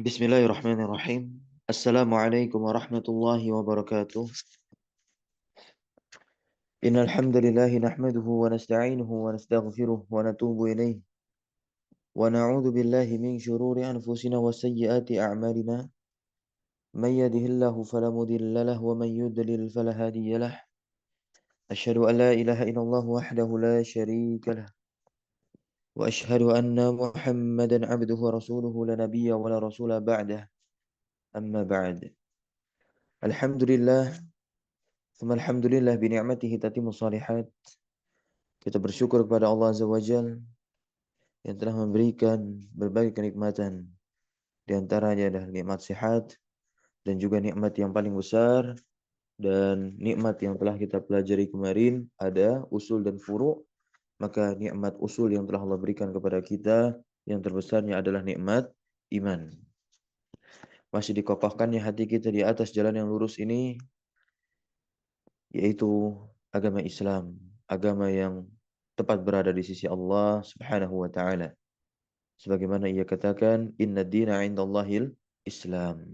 Bismillahirrahmanirrahim. Assalamualaikum warahmatullahi wabarakatuh. Innal hamdalillah nahmaduhu wa nasta'inuhu wa nastaghfiruh wa natubu ilayh wa na'udzu billahi min shururi anfusina wa sayyiati a'malina. May yahdihillahu fala mudilla lahu wa may yudlil fala hadiya lahu. Asyhadu an la ilaha illallah wahdahu la syarika lah wa asyhadu anna Muhammadan 'abduhu wa rasuluhu la nabiyya wa la rasula ba'dah. Amma ba'd. Alhamdulillah, tsumma alhamdulillah bi ni'matihi tatimmu shalihat. Kita bersyukur kepada Allah Azza wa Jalla yang telah memberikan berbagai kenikmatan. Di antaranya adalah nikmat sehat dan juga nikmat yang paling besar dan nikmat yang telah kita pelajari kemarin ada usul dan furu'. Maka nikmat usul yang telah Allah berikan kepada kita yang terbesarnya adalah nikmat iman. Masih dikokohkannya hati kita di atas jalan yang lurus ini, yaitu agama Islam, agama yang tepat berada di sisi Allah Subhanahu wa taala. Sebagaimana ia katakan, inna dina 'indallahil Islam.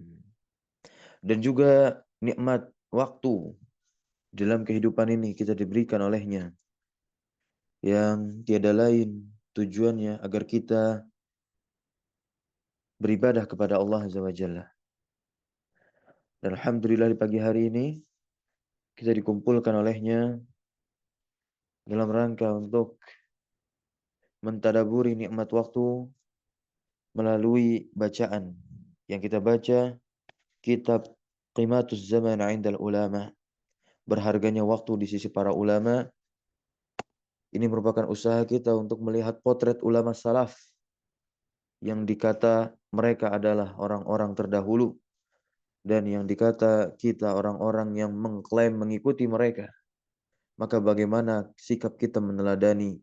Dan juga nikmat waktu dalam kehidupan ini kita diberikan olehnya, yang tiada lain tujuannya agar kita beribadah kepada Allah Azza wa Jalla. Dan alhamdulillah di pagi hari ini kita dikumpulkan olehnya dalam rangka untuk mentadaburi nikmat waktu melalui bacaan yang kita baca kitab Qimatuz Zaman 'indal Ulama, berharganya waktu di sisi para ulama. Ini merupakan usaha kita untuk melihat potret ulama salaf yang dikata mereka adalah orang-orang terdahulu dan yang dikata kita orang-orang yang mengklaim mengikuti mereka. Maka bagaimana sikap kita meneladani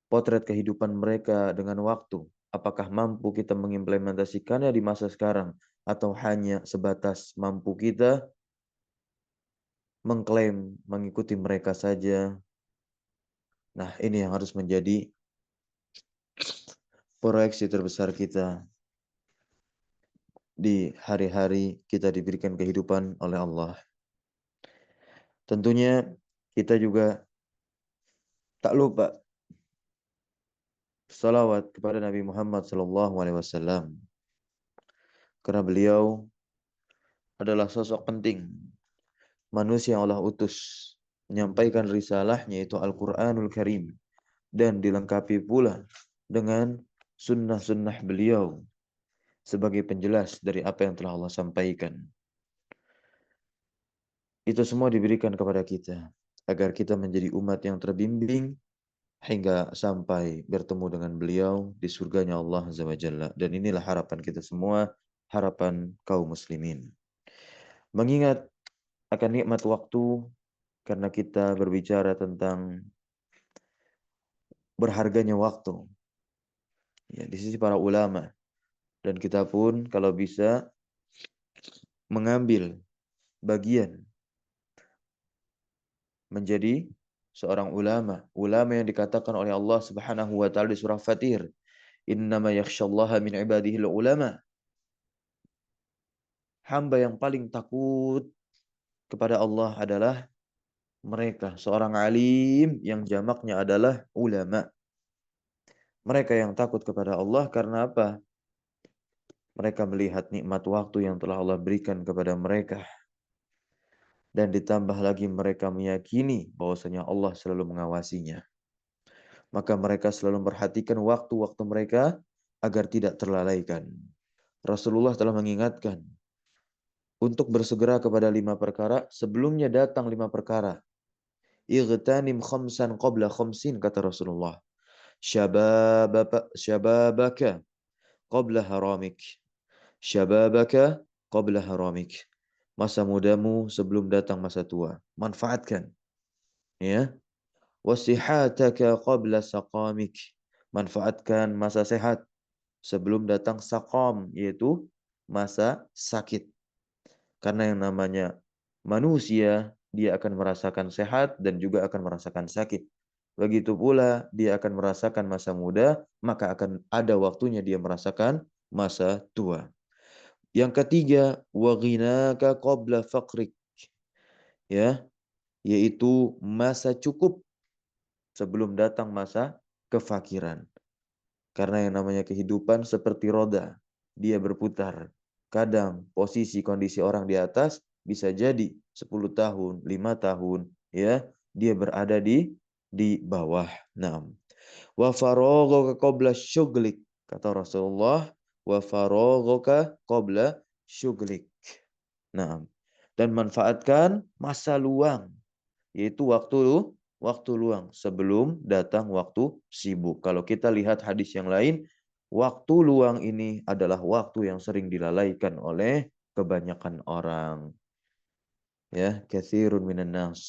potret kehidupan mereka dengan waktu? Apakah mampu kita mengimplementasikannya di masa sekarang atau hanya sebatas mampu kita mengklaim mengikuti mereka saja? Nah, ini yang harus menjadi proyeksi terbesar kita di hari-hari kita diberikan kehidupan oleh Allah. Tentunya kita juga tak lupa salawat kepada Nabi Muhammad SAW, karena beliau adalah sosok penting, manusia yang Allah utus menyampaikan risalahnya, yaitu Al-Quranul Karim, dan dilengkapi pula dengan sunnah-sunnah beliau sebagai penjelas dari apa yang telah Allah sampaikan. Itu semua diberikan kepada kita agar kita menjadi umat yang terbimbing hingga sampai bertemu dengan beliau di surganya Allah Azza wa Jalla. Dan inilah harapan kita semua, harapan kaum muslimin. Mengingat akan nikmat waktu, karena kita berbicara tentang berharganya waktu ya, di sisi para ulama. Dan kita pun kalau bisa mengambil bagian menjadi seorang ulama. Ulama yang dikatakan oleh Allah Subhanahu wa taala di surah Fatir, innama yakhsyallaha min ibadihil ulama. Hamba yang paling takut kepada Allah adalah mereka, seorang alim yang jamaknya adalah ulama. Mereka yang takut kepada Allah karena apa? Mereka melihat nikmat waktu yang telah Allah berikan kepada mereka. Dan ditambah lagi mereka meyakini bahwasanya Allah selalu mengawasinya. Maka mereka selalu memperhatikan waktu-waktu mereka agar tidak terlalaikan. Rasulullah telah mengingatkan untuk bersegera kepada 5 perkara sebelumnya datang 5 perkara. Ightanim khamsan qabla khamsin, kata Rasulullah. Syababaka qabla haramik. Syababaka qabla haramik. Masa mudamu sebelum datang masa tua. Manfaatkan. Ya. Wasihataka qabla saqamik. Manfaatkan masa sehat sebelum datang saqam, yaitu masa sakit. Karena yang namanya manusia, dia akan merasakan sehat dan juga akan merasakan sakit. Begitu pula dia akan merasakan masa muda, maka akan ada waktunya dia merasakan masa tua. Yang ketiga, wa ghinaka qabla faqrik, ya, yaitu masa cukup sebelum datang masa kefakiran. Karena yang namanya kehidupan seperti roda, dia berputar. Kadang posisi kondisi orang di atas bisa jadi 10 tahun, 5 tahun, ya, dia berada di bawah. Nah, wa faraghaka qabla syughlik, kata Rasulullah, wa faraghaka qabla syughlik. Nah, dan manfaatkan masa luang, yaitu waktu luang sebelum datang waktu sibuk. Kalau kita lihat hadis yang lain, waktu luang ini adalah waktu yang sering dilalaikan oleh kebanyakan orang. Ya, katsirun minan nas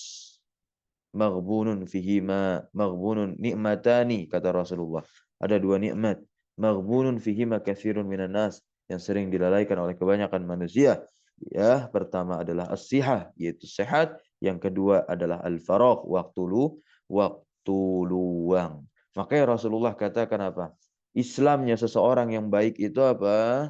maghbunun fihima maghbunun nikmatani, kata Rasulullah. Ada dua nikmat, maghbunun fihima katsirun minan nas, yang sering dilalaikan oleh kebanyakan manusia. Ya, pertama adalah as-sihah, yaitu sehat. Yang kedua adalah al-faragh, waktu luang. Makanya Rasulullah katakan apa? Islamnya seseorang yang baik itu apa?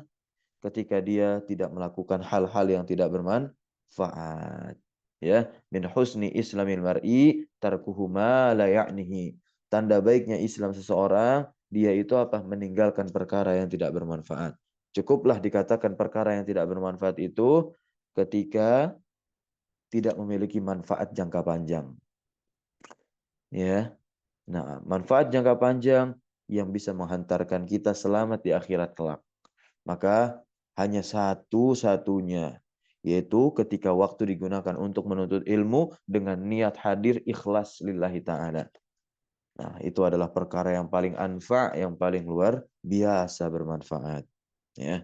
Ketika dia tidak melakukan hal-hal yang tidak bermanfaat. Ya, min husni islamil mar'i tarkuhu ma la ya'nihi. Tanda baiknya Islam seseorang, dia itu apa? Meninggalkan perkara yang tidak bermanfaat. Cukuplah dikatakan perkara yang tidak bermanfaat itu ketika tidak memiliki manfaat jangka panjang. Ya. Nah, manfaat jangka panjang yang bisa menghantarkan kita selamat di akhirat kelak. Maka hanya satu-satunya, yaitu ketika waktu digunakan untuk menuntut ilmu dengan niat hadir ikhlas lillahi ta'ala. Nah, itu adalah perkara yang paling anfa, yang paling luar biasa bermanfaat. Ya.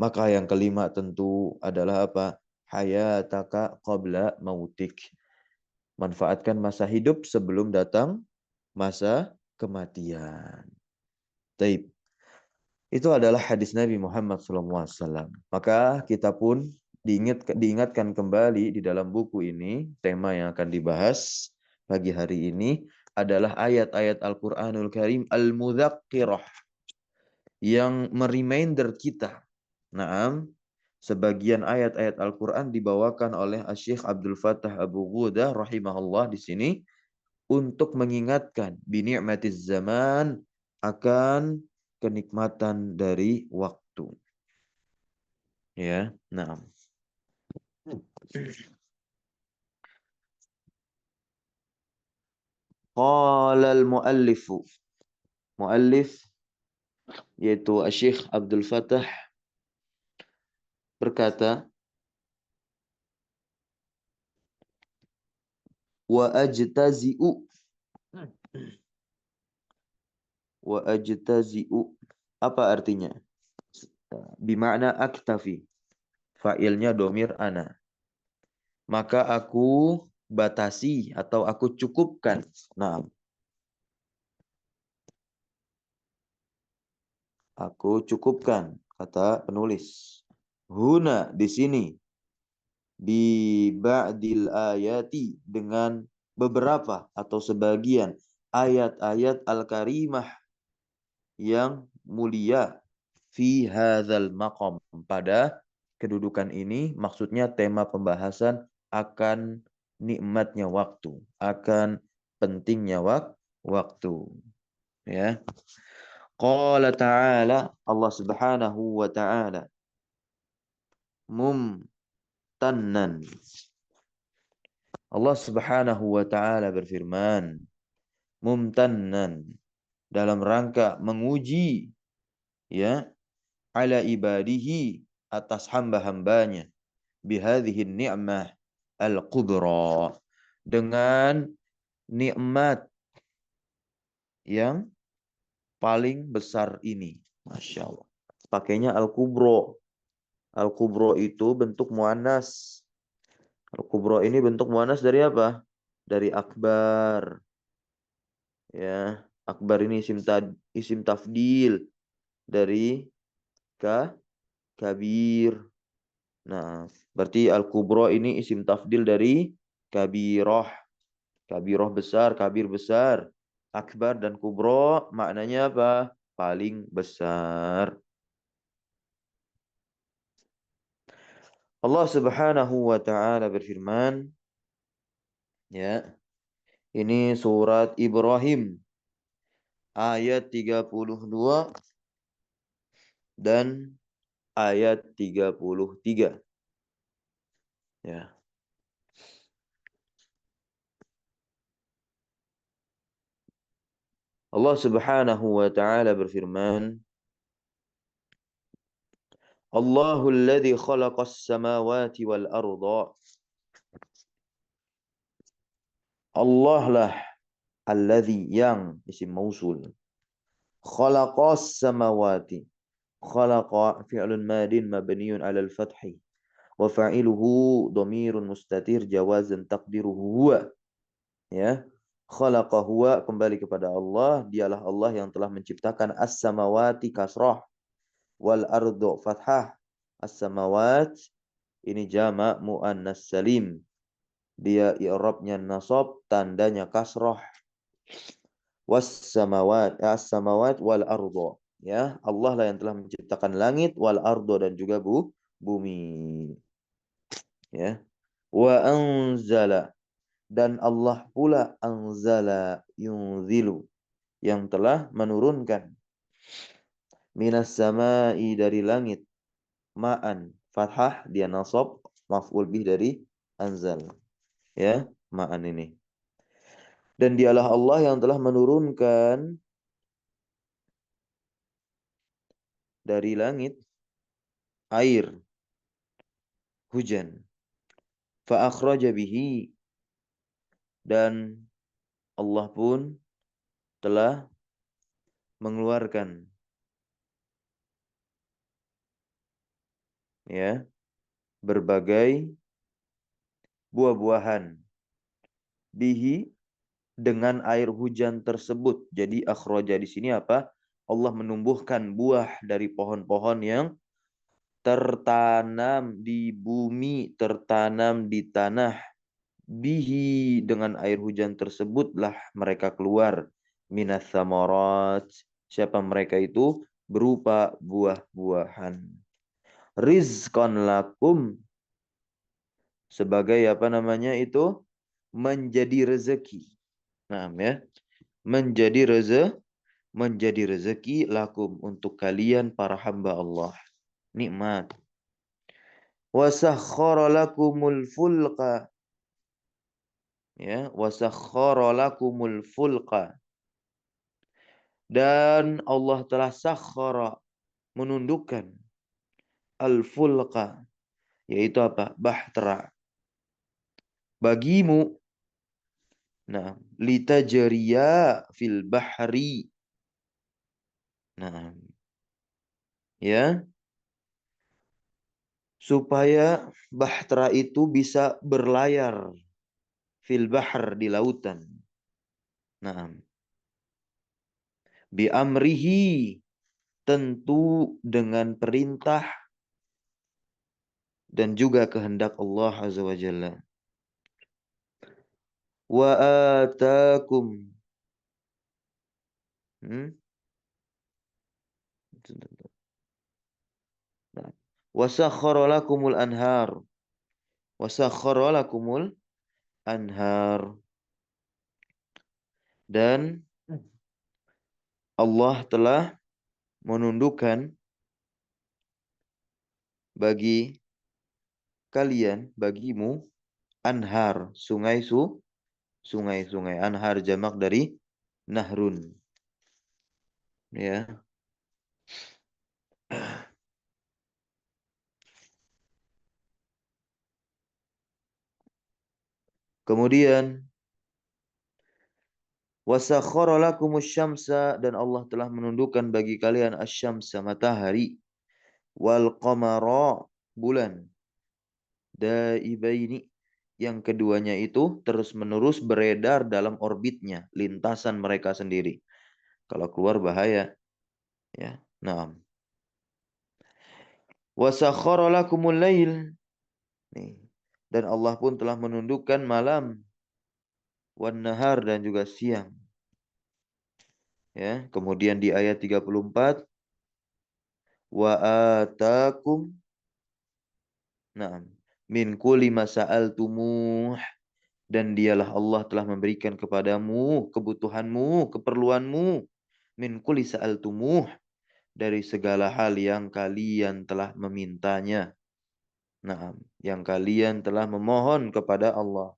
Maka yang kelima tentu adalah apa? Hayataka qabla mautik. Manfaatkan masa hidup sebelum datang masa kematian. Taib. Itu adalah hadis Nabi Muhammad SAW. Maka kita pun diingatkan kembali di dalam buku ini, tema yang akan dibahas pagi hari ini adalah ayat-ayat Al-Quranul Karim Al-Mudzakkirah, yang mereminder kita. Naam, sebagian ayat-ayat Al-Quran dibawakan oleh Syekh Abdul Fattah Abu Ghudah rahimahullah di sini untuk mengingatkan bini'matiz zaman, akan kenikmatan dari waktu. Ya, nah. Qala al-muallifu. Muallif yaitu Syekh Abdul Fattah berkata, wa ajtazi'u, wa ajtazi'u, apa artinya? Bimakna aktafi. Fa'ilnya domir ana. Maka aku batasi atau aku cukupkan. Nah, aku cukupkan, kata penulis. Huna, di sini. Bi ba'dil ayati, dengan beberapa atau sebagian ayat-ayat al-karimah yang mulia, fi hadzal maqam, pada kedudukan ini, maksudnya tema pembahasan akan nikmatnya waktu, akan pentingnya waktu, ya. Qala ta'ala, Allah Subhanahu wa ta'ala mumtannan. Allah Subhanahu wa ta'ala berfirman, mumtannan, dalam rangka menguji, ya, ala ibadihi, atas hamba-hambanya, bihadhihi ni'mah al-kubra, dengan nikmat yang paling besar ini. Masya Allah. Pakainya al-kubro. Al-kubro itu bentuk muannas. Al-kubro ini bentuk muannas dari apa? Dari akbar. Ya, akbar ini isim tafdil dari kabir. Nah, berarti al-kubro ini isim tafdil dari kabiroh. Kabiroh besar, kabir besar. Akbar dan kubro maknanya apa? Paling besar. Allah Subhanahu wa taala berfirman, ya. Ini surat Ibrahim ayat 32 dan ayat 33. Ya. Allah Subhanahu wa taala berfirman, Allahul ladzi khalaqas samawati wal arda. Allah lah alladzi yang isim mausul. Khalaqas samawati. Khalaqa fi'lun madin mabniun 'alal fathi. Wa fa'iluhu dhamirun mustatir jawazan taqdiruhu huwa. Ya. Khalaqa huwa kembali kepada Allah, dialah Allah yang telah menciptakan as-samawati kasrah wal ardu fathah. As-samawat ini jamak muannas salim. Dia i'rabnya nasab, tandanya kasrah. Was samawat, as-samawat wal ardu. Ya, Allah lah yang telah menciptakan langit wal ardu dan juga bumi. Ya. Wa anzala dan Allah pula anzala yunzilu yang telah menurunkan minas samai dari langit ma'an fathah dia nasab maf'ul bih dari anzal, ya, ma'an ini. Dan dialah Allah yang telah menurunkan dari langit air hujan fa akhraja bihi dan Allah pun telah mengeluarkan, ya, berbagai buah-buahan bihi dengan air hujan tersebut. Jadi akhraja di sini apa? Allah menumbuhkan buah dari pohon-pohon yang tertanam di bumi, tertanam di tanah. Bihi dengan air hujan tersebutlah mereka keluar minas samarat. Siapa mereka itu? Berupa buah-buahan. Rizqan lakum sebagai apa namanya itu? Menjadi rezeki. Nah, ya. Menjadi rezeki lakum untuk kalian para hamba Allah. Nikmat. Wasakhkhara lakumul fulqa. Ya, wasakhkhara lakumul fulqa. Dan Allah telah sakhkhara menundukkan al-fulqa yaitu apa? Bahtera bagimu. Nah, litajriya fil bahri. Nah, ya, supaya bahtera itu bisa berlayar fil bahr di lautan. Nah, bi amrihi tentu dengan perintah dan juga kehendak Allah Azza wa Jalla. Wa atakum. Nah, wasakhkhara lakumul anhar. Wasakhkhara lakumul anhar. Dan Allah telah menundukkan bagi kalian, bagimu, anhar, sungai-sungai. Anhar jamak dari nahrun. Ya. Kemudian wasakhkhara lakumus syamsa dan Allah telah menundukkan bagi kalian asy-syamsa matahari wal qamara bulan daibaini yang keduanya itu terus-menerus beredar dalam orbitnya, lintasan mereka sendiri. Kalau keluar bahaya, ya. Naam. Wasakhkhara lakumul lail. Nih. Dan Allah pun telah menundukkan malam wan nahar dan juga siang. Ya, kemudian di ayat 34 wa atakum na'am min kulli ma sa'altumuh, dan dialah Allah telah memberikan kepadamu kebutuhanmu, keperluanmu, min kulli sa'altumuh, dari segala hal yang kalian telah memintanya. Nah, yang kalian telah memohon kepada Allah.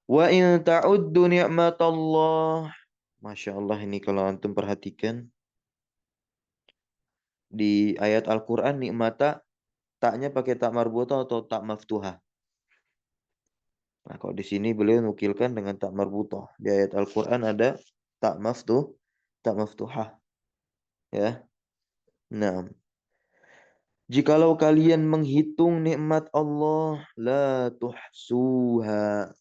Wa in ta'uddu ni'matallah. Masya Allah, ini kalau antum perhatikan di ayat Al-Quran, nikmata, taknya pakai tak marbutah atau tak maftuhah. Nah, kalau di sini beliau nukilkan dengan tak marbutah. Di ayat Al-Quran ada tak tak maftuhah. Ya. Nah, jikalau kalian menghitung nikmat Allah, la tuhsuha.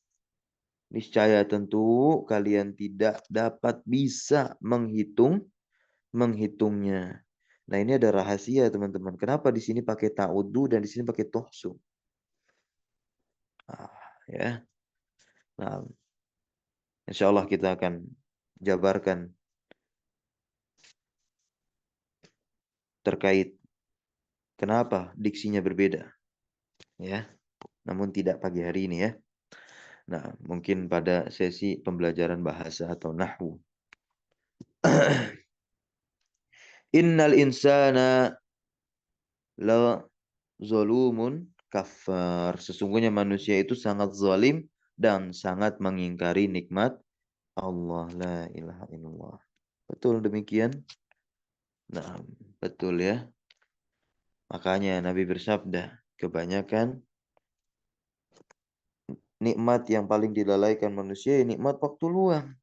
Niscaya tentu kalian tidak dapat bisa menghitungnya. Nah, ini ada rahasia, teman-teman. Kenapa di sini pakai ta'uddu dan di sini pakai tuhsu? Ah, ya. Nah, insya Allah kita akan jabarkan terkait kenapa diksinya berbeda, ya. Namun tidak pagi hari ini, ya. Nah, mungkin pada sesi pembelajaran bahasa atau nahwu. Innal insana la zolumun kafar. Sesungguhnya manusia itu sangat zalim dan sangat mengingkari nikmat Allah. La ilaha illallah. Betul demikian? Nah, betul ya. Makanya Nabi bersabda, kebanyakan nikmat yang paling dilalaikan manusia ya nikmat waktu luang.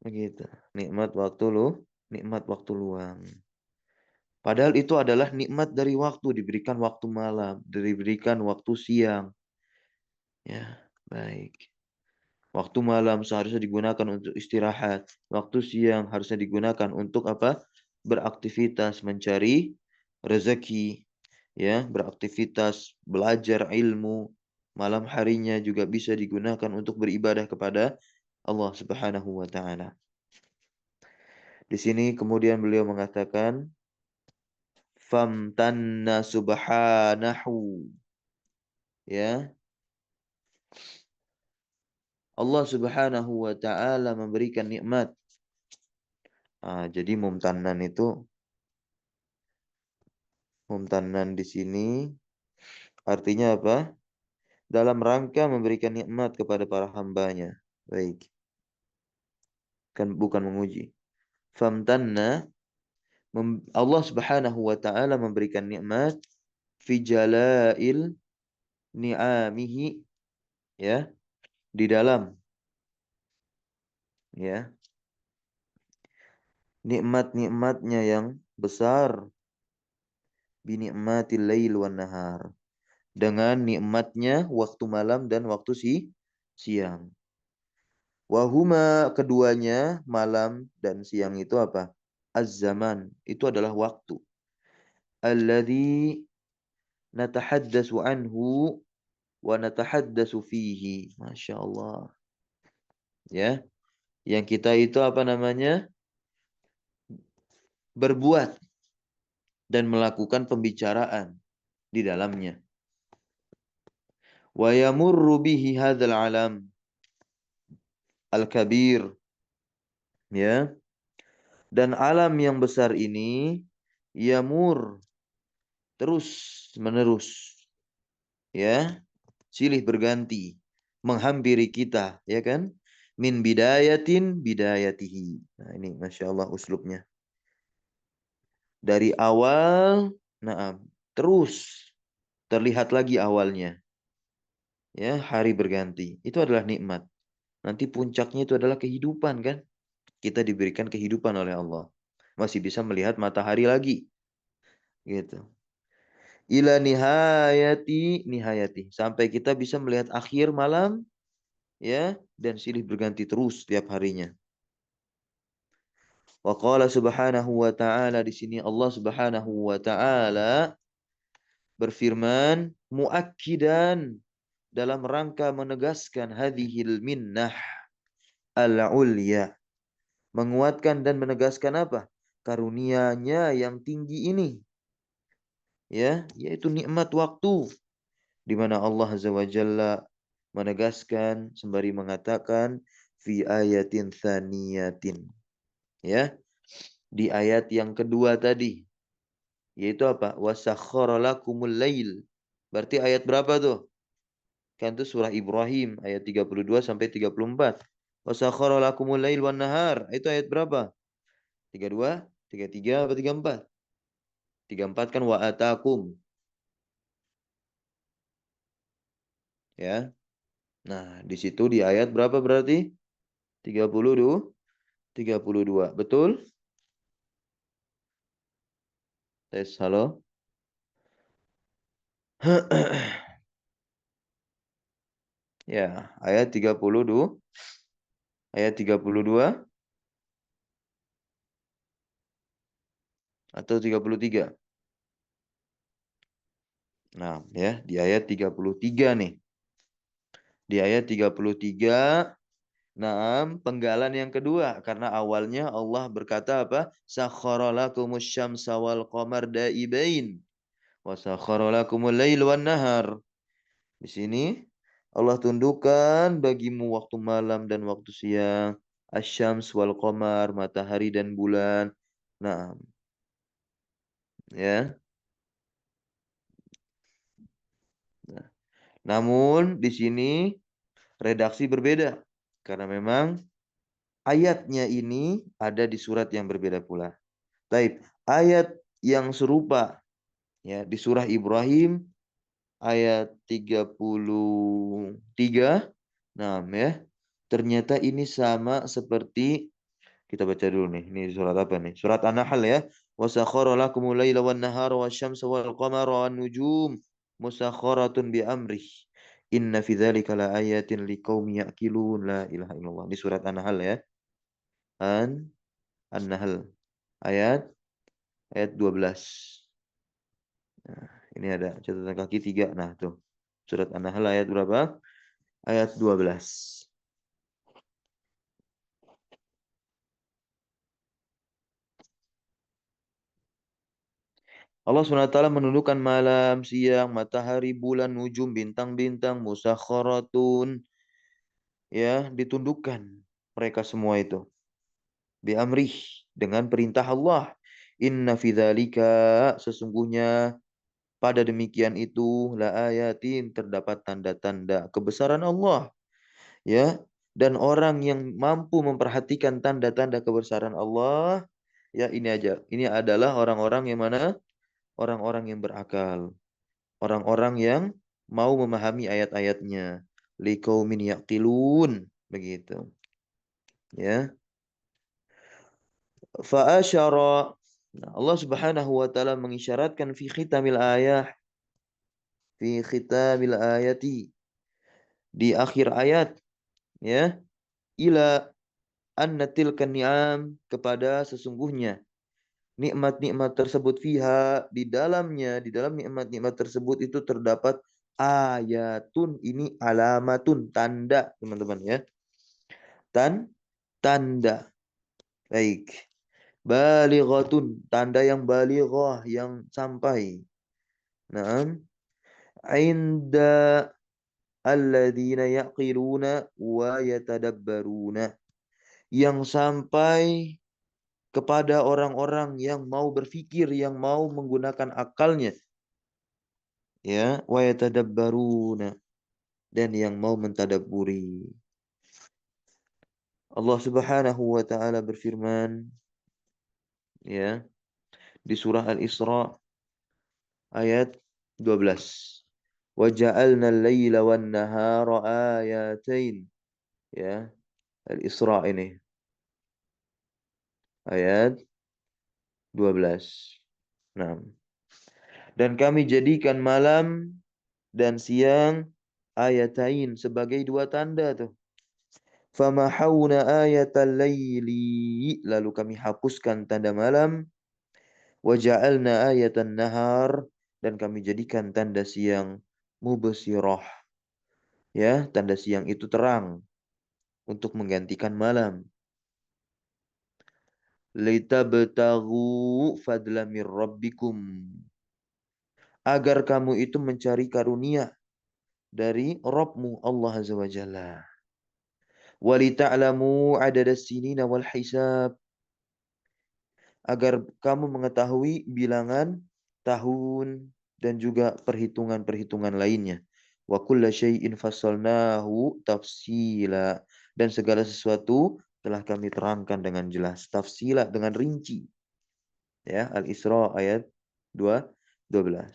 Begitu. Nikmat waktu luang. Padahal itu adalah nikmat dari waktu, diberikan waktu malam, diberikan waktu siang. Ya, baik. Waktu malam seharusnya digunakan untuk istirahat. Waktu siang harusnya digunakan untuk apa? Beraktivitas, mencari rezeki, ya, beraktivitas, belajar ilmu. Malam harinya juga bisa digunakan untuk beribadah kepada Allah Subhanahu wa taala. Di sini kemudian beliau mengatakan famtanna subhanahu, ya. Allah Subhanahu wa taala memberikan nikmat. Jadi mumtanan di sini artinya apa? Dalam rangka memberikan nikmat kepada para hambanya. Baik. Kan bukan memuji. Famtanna, Allah Subhanahu wa taala memberikan nikmat fi jalail ni'amihi, ya, di dalam, ya, nikmat-nikmatnya yang besar, bi ni'matil lail wan nahar, dengan nikmatnya waktu malam dan waktu siang. Wahuma, keduanya, malam dan siang itu apa? Az-zaman, itu adalah waktu. Alladzi natahaddasu anhu wa natahaddasu fihi. Masya Allah. Ya, yang kita itu apa namanya? Berbuat dan melakukan pembicaraan di dalamnya. Wa yamurru bihi hadzal alam al-kabir. Ya. Dan alam yang besar ini yamur, terus menerus, ya, silih berganti menghampiri kita, ya kan, min bidayatin bidayatihi. Nah, ini masya Allah uslubnya dari awal, nah, terus terlihat lagi awalnya, ya, hari berganti itu adalah nikmat. Nanti puncaknya itu adalah kehidupan, kan, kita diberikan kehidupan oleh Allah, masih bisa melihat matahari lagi, gitu. Ila nihayati, sampai kita bisa melihat akhir malam, ya, dan silih berganti terus tiap harinya. Wa qala subhanahu wa ta'ala, di sini Allah Subhanahu wa ta'ala berfirman muakkidan, dalam rangka menegaskan hadhil minnah, al-ulya. Menguatkan dan menegaskan apa? Karunia-Nya yang tinggi ini. Ya, yaitu nikmat waktu di mana Allah Azza wa Jalla menegaskan sembari mengatakan fi ayatin thaniyatin. Ya, di ayat yang kedua tadi yaitu apa? Wasakhkhara lakumul lail. Berarti ayat berapa tuh? Kan itu surah Ibrahim ayat 32 sampai 34. Wasakhkhara lakumul lail wan nahar. Itu ayat berapa? 32, 33 apa 34? 34 kan wa atakum, ya. Nah, di situ di ayat berapa berarti? 32, 32. Betul? Tes, halo. Ya, ayat 32, ayat 32 atau 33. Nah, ya, di ayat 33 nih. Di ayat 33, nah, penggalan yang kedua karena awalnya Allah berkata apa? Sakhkhara lakumus syamsa wal qamar daibain wa sakhkhara lakumul lail wan nahar. Di sini Allah tundukkan bagimu waktu malam dan waktu siang, asyams wal qamar, matahari dan bulan. Nah, ya. Nah, namun di sini redaksi berbeda karena memang ayatnya ini ada di surat yang berbeda pula. Taib, ayat yang serupa ya di surah Ibrahim ayat 33. Nah, ya. Ternyata ini sama seperti kita baca dulu nih. Ini surat apa nih? Surat An-Nahl ya. Wa sakhkhara lakumul laila wan nahara wasyamsa wal qamara wan nujum musakhkharatun bi amrih. Inna fi dzalika la ayatin liqaumin yaqilun. La ilaha illallah. Ini surat An-Nahl ya. An-Nahl ayat ayat 12. Nah, ini ada catatan kaki 3. Nah, tuh. Surat An-Nahl ayat berapa? Ayat 12. Allah SWT menundukkan malam, siang, matahari, bulan, nujum, bintang-bintang, musakhkharatun, ya, ditundukkan mereka semua itu. Bi amrih, dengan perintah Allah. Inna fi dzalika, sesungguhnya pada demikian itu la ayatin, terdapat tanda-tanda kebesaran Allah, ya. Dan orang yang mampu memperhatikan tanda-tanda kebesaran Allah, ya ini aja. Ini adalah orang-orang yang mana? Orang-orang yang berakal. Orang-orang yang mau memahami ayat-ayatnya. Liqaumin yaqilun. Begitu. Ya. Fa'asyara. Nah, Allah Subhanahu wa taala mengisyaratkan fi khitamil ayah, fi khitamil ayati, di akhir ayat, ya, ila anna tilka ni'am, kepada sesungguhnya nikmat-nikmat tersebut fiha, di dalam nikmat-nikmat tersebut itu terdapat ayatun, ini alamatun, tanda teman-teman ya. Tanda. Baik. Balighatun, tanda yang balighah, yang sampai. Naam. Inda alladzina yaqiluna wa yatadabbaruna. Yang sampai kepada orang-orang yang mau berfikir, yang mau menggunakan akalnya. Ya, wa yatadabbaruna, dan yang mau mentadabburi. Allah Subhanahu wa taala berfirman ya di surah Al-Isra ayat 12. Wa ja'alna al-laila wan nahara ayatain. Ya, Al-Isra ini ayat 12. Nah, dan kami jadikan malam dan siang ayatain, sebagai dua tanda tuh. Famahawna ayatal laili, lalu kami hapuskan tanda malam. Waja'alna ayatan nahar, dan kami jadikan tanda siang mubsirah. Ya, tanda siang itu terang. untuk menggantikan malam. Litabtaghu fadla mir rabbikum. Agar kamu itu mencari karunia dari Rabbmu Allah Azza wa Jalla. Walita'lamu adadas sinina wal hisab. Agar kamu mengetahui bilangan tahun dan juga perhitungan-perhitungan lainnya. Wa kulla syai'in fassalnahu tafsila. Dan segala sesuatu telah kami terangkan dengan jelas. Tafsila dengan rinci. Ya, Al-Isra ayat 2, 12.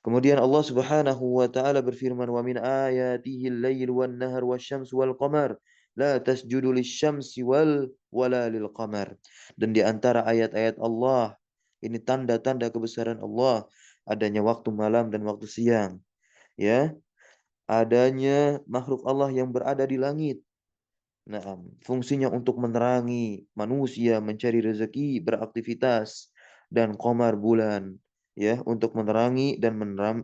Kemudian Allah Subhanahu wa taala berfirman, "Wa min ayatihi al-lail wan nahar wasyamsu wal qamar la tasjudu lisyamsi wala lil qamar." Dan di antara ayat-ayat Allah, ini tanda-tanda kebesaran Allah, adanya waktu malam dan waktu siang, ya. Adanya makhluk Allah yang berada di langit. Nah, fungsinya untuk menerangi manusia mencari rezeki, beraktivitas, dan qamar bulan, ya, untuk menerangi dan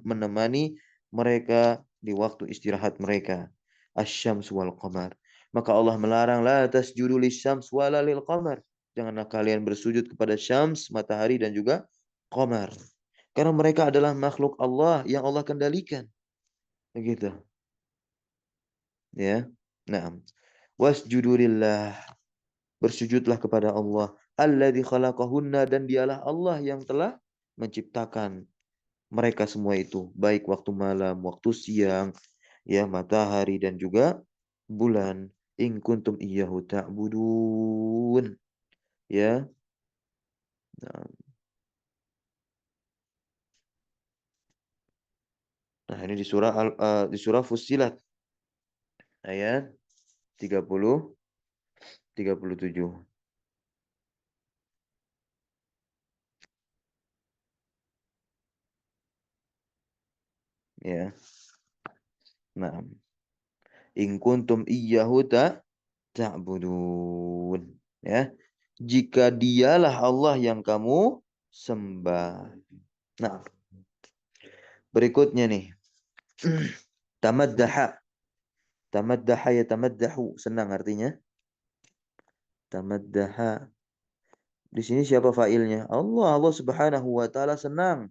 menemani mereka di waktu istirahat mereka. Asyams wal qamar. Maka Allah melarang la tasjudu lisyams wala lil qamar. Janganlah kalian bersujud kepada syams, matahari dan juga qamar. Karena mereka adalah makhluk Allah yang Allah kendalikan. Begitu, ya. Nah, wasjudu lillah. Bersujudlah kepada Allah. Alladzi khalaqahunna, dan dialah Allah yang telah menciptakan mereka semua itu. Baik waktu malam, waktu siang, ya, matahari dan juga bulan. In kuntum iyyahu ta'budun. Ya. Nah, ini di surah Fussilat ayat 30 37. Ya. Nah, in kuntum iyyahu ta'budun. Ya. Jika dialah Allah yang kamu sembah. Nah, berikutnya nih. Tamaddaha. Tamaddaha ya tamaddahu. Senang artinya. Tamaddaha. Di sini siapa fa'ilnya? Allah. Allah Subhanahu wa taala senang.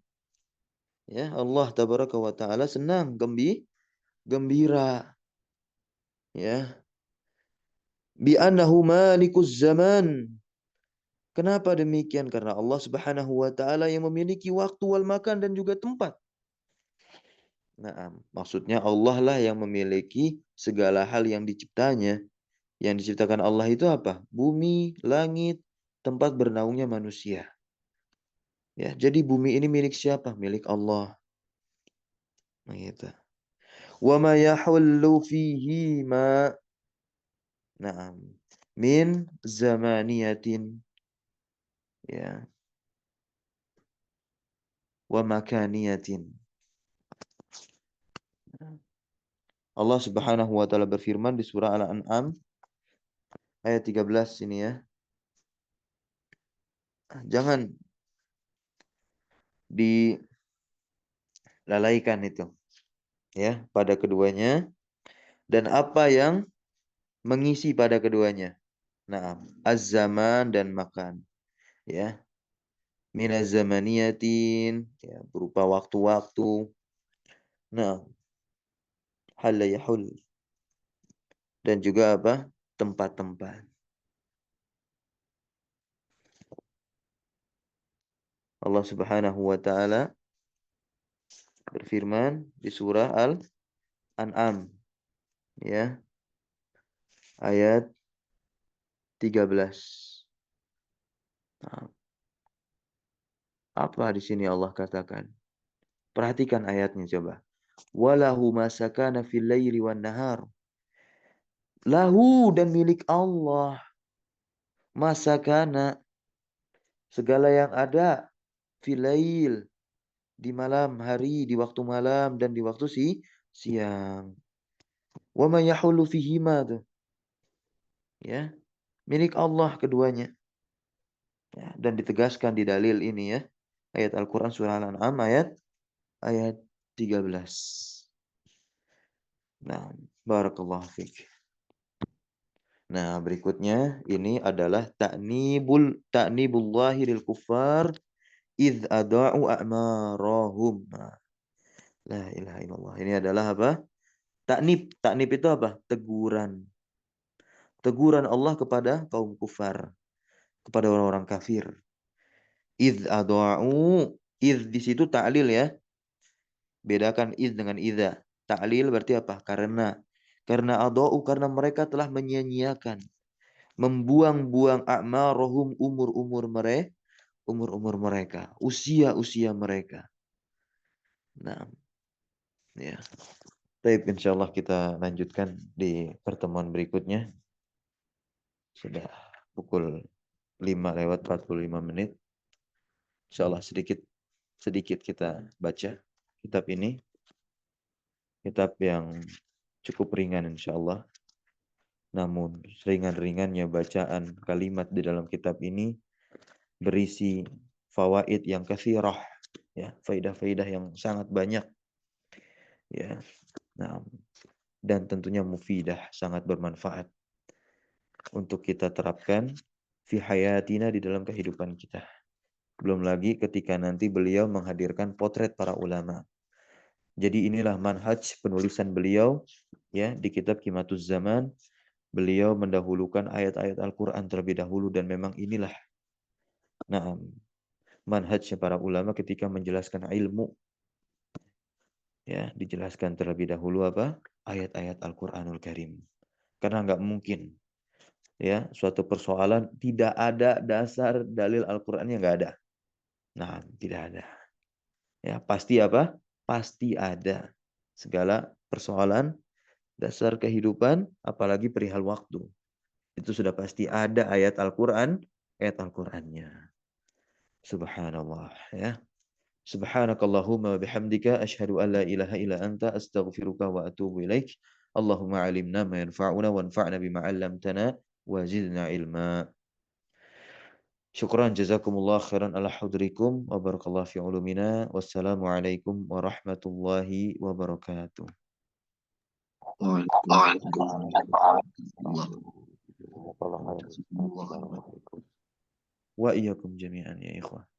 Ya, Allah tabaraka wa taala senang, gembira. Ya. Bi annahu malikuz zaman. Kenapa demikian? Karena Allah Subhanahu wa taala yang memiliki waktu wal makan dan juga tempat. Nah, maksudnya Allah lah yang memiliki segala hal yang diciptanya. Yang diciptakan Allah itu apa? Bumi, langit, tempat bernaungnya manusia. Ya, jadi bumi ini milik siapa? Milik Allah. Nah, gitu. Wa ma yahullu fihi ma. Naam. Min zamaniyatin. Ya. Wa makaniyatin. Allah Subhanahu wa taala berfirman di surah Al-An'am ayat 13 ini, ya. Jangan dilalaikan itu, ya, pada keduanya dan apa yang mengisi pada keduanya. Nah, az-zaman dan makan, ya. Minaz zamaniyatin, ya, berupa waktu-waktu. Nah, hal yahul, dan juga apa? Tempat-tempat. Allah Subhanahu wa taala berfirman di surah Al-An'am, ya, ayat 13. Nah, apa di sini Allah katakan? Perhatikan ayatnya coba. Walahu masakana fil laili wan nahar. Lahu, dan milik Allah, masakana, segala yang ada, filail, di malam hari, di waktu malam dan di waktu siang. Wa ma yahulu fihima tuh. Ya, milik Allah keduanya. Ya, dan ditegaskan di dalil ini, ya. Ayat Al-Qur'an surah Al-An'am ayat 13. Nah, barakallahu fiik. Nah, berikutnya ini adalah ta'nibullahi lil kuffar id ada'u a'marahum. Nah, la ilaha illallah. Ini adalah apa? Taknib. Taknib itu apa? Teguran. Teguran Allah kepada kaum kufar, kepada orang-orang kafir. Id ada'u. Id di situ ta'lil ya. Bedakan id dengan idza. Ta'lil berarti apa? Karena ada'u, karena mereka telah menyia-nyiakan, membuang-buang a'marahum, umur-umur mereka, usia-usia mereka. Nah, ya. Baik, insyaallah kita lanjutkan di pertemuan berikutnya. Sudah pukul 5:45. Insyaallah sedikit kita baca kitab ini. Kitab yang cukup ringan insyaallah. Namun ringan-ringannya bacaan kalimat di dalam kitab ini berisi fawaid yang katsirah, ya, faidah-faidah yang sangat banyak, ya. Nah, dan tentunya mufidah, sangat bermanfaat untuk kita terapkan fi hayatina, di dalam kehidupan kita. Belum lagi ketika nanti beliau menghadirkan potret para ulama. Jadi inilah manhaj penulisan beliau, ya, di kitab Qimatuz Zaman. Beliau mendahulukan ayat-ayat Al-Qur'an terlebih dahulu, dan memang inilah manhajnya para ulama ketika menjelaskan ilmu. Ya, dijelaskan terlebih dahulu apa? Ayat-ayat Al-Qur'anul Karim. Karena nggak mungkin, ya, suatu persoalan tidak ada dasar dalil Al-Qur'annya, nggak ada. Nah, tidak ada. Ya, pasti apa? Pasti ada. Segala persoalan dasar kehidupan, apalagi perihal waktu, itu sudah pasti ada ayat Al-Qur'an, ayat Al-Qur'annya. Subhanallah, ya. Subhanakallahumma wa bihamdika asyhadu an la ilaha illa anta astaghfiruka wa atubu ilaik. Allahumma alimna ma yanfa'una wanfa'na bima 'allamtana wa zidna ilma. Syukran jazakumullah khairan ala hudrikum wa barakallahu fi ulumina. Wassalamualaikum warahmatullahi wabarakatuh. Waalaikumsalam warahmatullahi wabarakatuh. Wa iyyakum jami'an ya ikhwah.